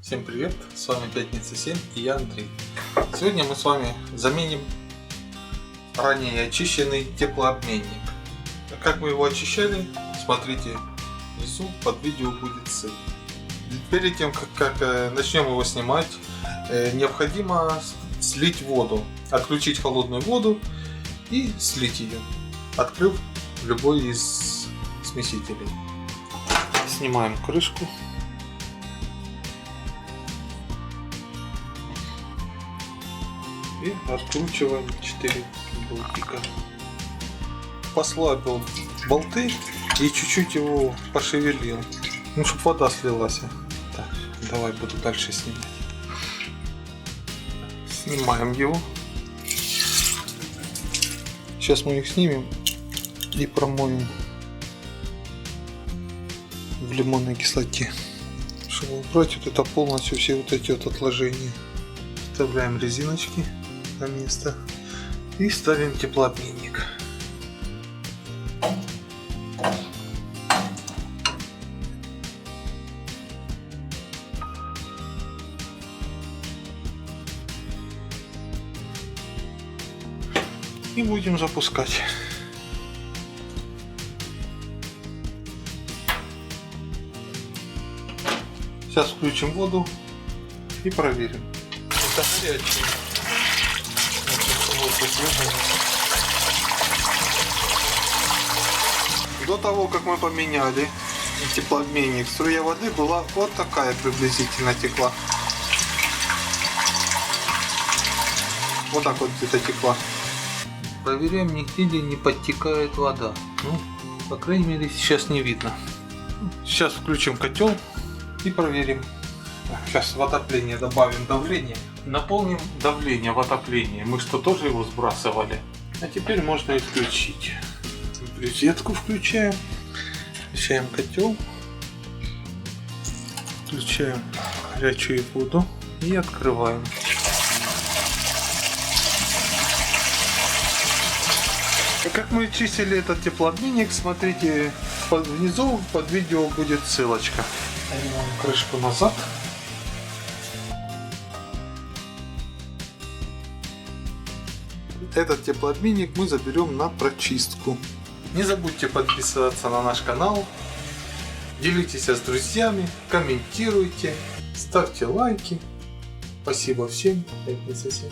Всем привет, с вами Пятница 7 и я Андрей. Сегодня мы с вами заменим ранее очищенный теплообменник. Как мы его очищали, смотрите внизу, под видео будет ссылка. Перед тем, как начнем его снимать, необходимо слить воду, отключить холодную воду и слить ее, открыв любой из смесителей. Снимаем крышку. И откручиваем 4 болтика. Послабил болты и чуть-чуть его пошевелил, чтобы вода слилась. Так, давай буду дальше снимать. Снимаем его. Сейчас мы их снимем и промоем в лимонной кислоте, чтобы убрать вот это полностью, все вот эти вот отложения. Вставляем резиночки на место и ставим теплообменник. И будем запускать. Сейчас включим воду и проверим. Это горячий. До того, как мы поменяли теплообменник, струя воды была вот такая приблизительно текла. Вот так вот где-то текла. Проверяем, нигде не подтекает вода. Ну, по крайней мере, сейчас не видно. Сейчас включим котел и проверим. Сейчас в отопление добавим давление. Наполним давление в отопление. Мы что, тоже его сбрасывали? А теперь можно исключить. Розетку включаем. Включаем котел. Включаем горячую воду и открываем. Как мы чистили этот теплообменник, смотрите, внизу под видео будет ссылочка. Ставим крышку назад. Этот теплообменник мы заберем на прочистку. Не забудьте подписываться на наш канал, делитесь с друзьями, комментируйте, ставьте лайки. Спасибо всем. Пятница 7.